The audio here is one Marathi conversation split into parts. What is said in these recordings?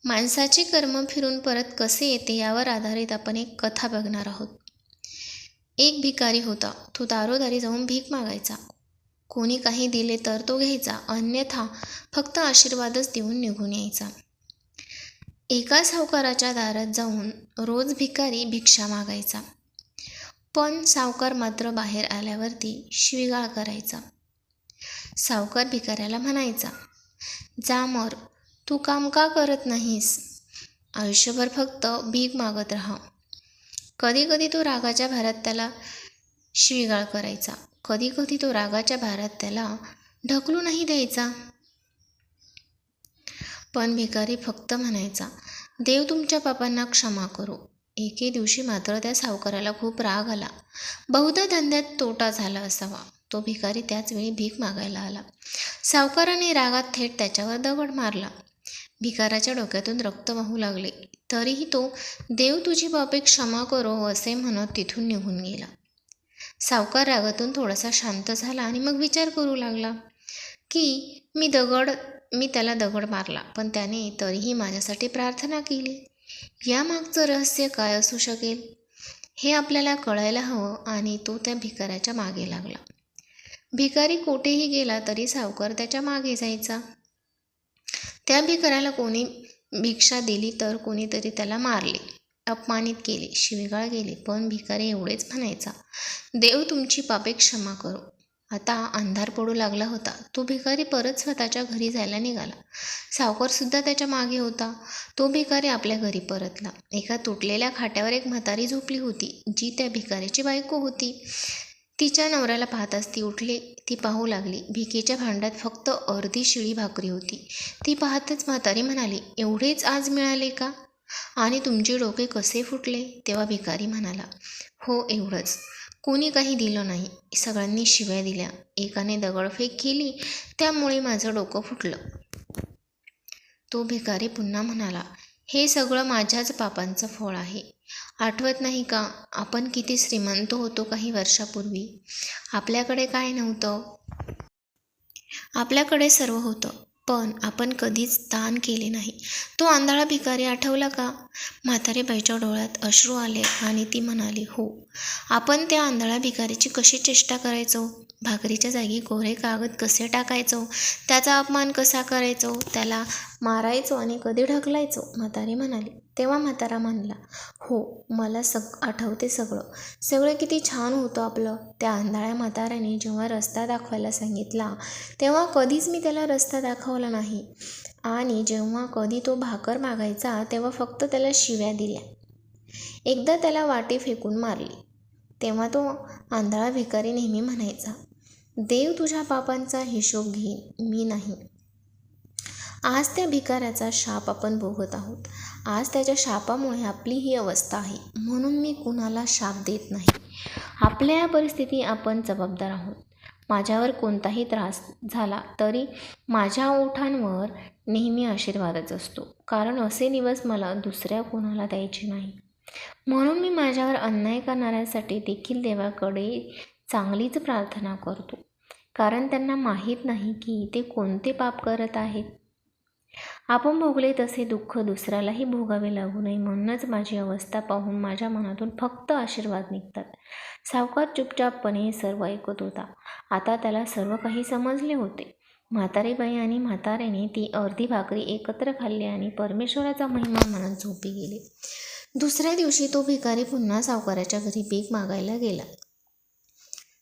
माणसाचे कर्म फिरून परत कसे येते यावर आधारित आपण एक कथा बघणार आहोत. एक भिकारी होता. तो दारोदारी जाऊन भीक मागायचा. कोणी काही दिले तर तो घ्यायचा, अन्यथा फक्त आशीर्वादच देऊन निघून यायचा. एका सावकाराच्या दारात जाऊन रोज भिकारी भिक्षा मागायचा. पण सावकार मात्र बाहेर आल्यावरती शिवीगाळ करायचा. सावकार भिकाऱ्याला म्हणायचा, जा मर, तू काम का करत नाहीस? आयुष्यभर फक्त भीक मागत राहा. कधी कधी तो रागाच्या भारात त्याला शिवीगाळ करायचा, कधी कधी तो रागाच्या भारात त्याला ढकलूनही द्यायचा. पण भिकारी फक्त म्हणायचा, देव तुमच्या पापांना क्षमा करो. एके दिवशी मात्र त्या सावकाराला खूप राग आला. बहुधा धंद्यात तोटा झाला असावा. तो भिकारी त्याच वेळी भीक मागायला आला. सावकाराने रागात थेट त्याच्यावर दगड मारला. भिकाराच्या डोक्यातून रक्त वाहू लागले. तरीही तो देव तुझी पापे क्षमा करो असे म्हणत तिथून निघून गेला. सावकार रागातून थोडासा शांत झाला आणि मग विचार करू लागला की मी त्याला दगड मारला, पण त्याने तरीही माझ्यासाठी प्रार्थना केली. यामागचं रहस्य काय असू शकेल हे आपल्याला कळायला हवं. आणि तो त्या भिकाऱ्याच्या मागे लागला. भिकारी कोठेही गेला तरी सावकार त्याच्या मागे जायचा. त्या भिकाऱ्याला कोणी भिक्षा दिली तर कोणीतरी त्याला मारले, अपमानित केले, शिवीगाळ केले, पण भिकारी एवढेच म्हणायचा, देव तुमची पापे क्षमा करो. आता अंधार पडू लागला होता. तो भिकारी परत स्वतःच्या घरी जायला निघाला. सावकार सुद्धा त्याच्या मागे होता. तो भिकारी आपल्या घरी परतला. एका तुटलेल्या खाट्यावर एक म्हातारी झोपली होती, जी त्या भिकाऱ्याची बायको होती. तिच्या नवऱ्याला पाहताच ती उठली. ती पाहू लागली. भिकेच्या भांड्यात फक्त अर्धी शिळी भाकरी होती. ती पाहतच म्हातारी म्हणाली, एवढेच आज मिळाले का? आणि तुमचे डोके कसे फुटले? तेव्हा भिकारी म्हणाला, हो एवढंच. कोणी काही दिलं नाही. सगळ्यांनी शिव्या दिल्या. एकाने दगडफेक केली, त्यामुळे माझं डोकं फुटलं. तो भिकारी पुन्हा म्हणाला, हे सगळं माझ्याच पापांचं फळ आहे. आठवत नाही का आपण किती श्रीमंत होतो काही वर्षापूर्वी? आपल्याकडे काय नव्हतं. आपल्याकडे सर्व होतं, पण आपण कधीच दान केले नाही. तो आंधळा भिकारी आठवला का? म्हातारीबाईच्या डोळ्यात अश्रू आले आणि ती म्हणाली, हो, आपण त्या आंधळ्या भिकारीची कशी चेष्टा करायचो, भाकरीच्या जागी कोरे कागद कसे टाकायचो, त्याचा अपमान कसा करायचो, त्याला मारायचो आणि कधी ढकलायचो. म्हातारी म्हणाली. तेव्हा म्हातारा म्हणला, हो, मला आठवते सगळं किती छान होतं आपलं. त्या आंधळ्या म्हाताऱ्याने जेव्हा रस्ता दाखवायला सांगितला तेव्हा कधीच मी त्याला रस्ता दाखवला नाही. आणि जेव्हा कधी तो भाकर मागायचा तेव्हा फक्त त्याला शिव्या दिल्या. एकदा त्याला वाटी फेकून मारली. तेव्हा तो आंधळा भिकारी नेहमी म्हणायचा, देव तुझ्या पापांचा हिशोब घेईन, मी नाही. आज त्या भिकाऱ्याचा शाप आपण भोगत आहोत. आज त्याच्या शापामुळे आपली ही अवस्था आहे. म्हणून मी कुणाला शाप देत नाही. आपल्या या परिस्थिती आपण जबाबदार आहोत. माझ्यावर कोणताही त्रास झाला तरी माझ्या ओठांवर नेहमी आशीर्वादच असतो, कारण असे दिवस मला दुसऱ्या कोणाला द्यायचे नाही. म्हणून मी माझ्यावर अन्याय करणाऱ्यांसाठी देखील देवाकडे चांगलीच प्रार्थना करतो, कारण त्यांना माहीत नाही की ते कोणते पाप करत आहेत. आपण भोगले तसे दुःख दुसऱ्यालाही भोगावे लागू नये, म्हणूनच माझी अवस्था पाहून माझ्या मनातून फक्त आशीर्वाद निघतात. सावकार चुपचापपणे हे सर्व ऐकत होता. आता त्याला सर्व काही समजले होते. म्हातारीबाई आणि म्हाताऱ्याने ती अर्धी भाकरी एकत्र खाल्ली आणि परमेश्वराचा महिमा म्हणत झोपी गेले. दुसऱ्या दिवशी तो भिकारी पुन्हा सावकाराच्या घरी भीक मागायला गेला.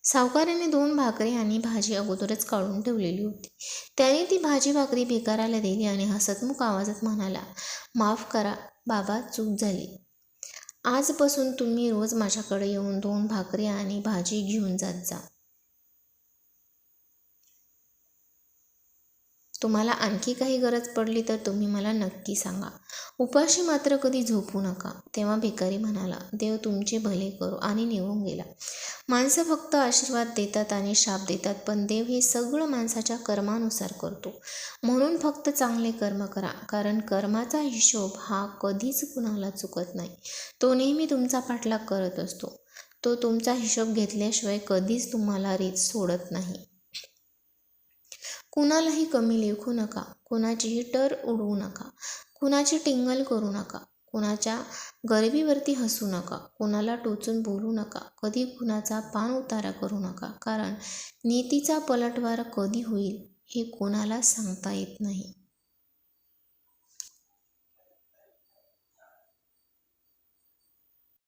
सावकाराने 2 भाकरी आणि भाजी अगोदरच काढून ठेवलेली होती. त्याने ती भाजी भाकरी भिकाराला दिली आणि हसतमुख आवाजात म्हणाला, माफ करा बाबा, चूक झाली. आजपासून तुम्ही रोज माझ्याकडे येऊन 2 भाकरी आणि भाजी घेऊन जात जा. तुम्हाला आणखी काही गरज पडली तर तुम्ही मला नक्की सांगा. उपाशी मात्र कधी झोपू नका. तेव्हा भिकारी म्हणाला, देव तुमचे भले करो, आणि निघून गेला. माणसं फक्त आशीर्वाद देतात आणि शाप देतात, पण देव हे सगळं माणसाच्या कर्मानुसार करतो. म्हणून फक्त चांगले कर्म करा, कारण कर्माचा हिशोब हा कधीच कुणाला चुकत नाही. तो नेहमी तुमचा पाठलाग करत असतो. तो तुमचा हिशोब घेतल्याशिवाय कधीच तुम्हाला रीत सोडत नाही. कुणालाही कमी लेखू नका, कुणाचीही टर उडवू नका, कुणाची टिंगल करू नका, कुणाच्या गरिबीवरती हसू नका, कुणाला टोचून बोलू नका, कधी कुणाचा पाणउतारा करू नका. कारण नीतीचा पलटवार कधी होईल हे कोणाला सांगता येत नाही.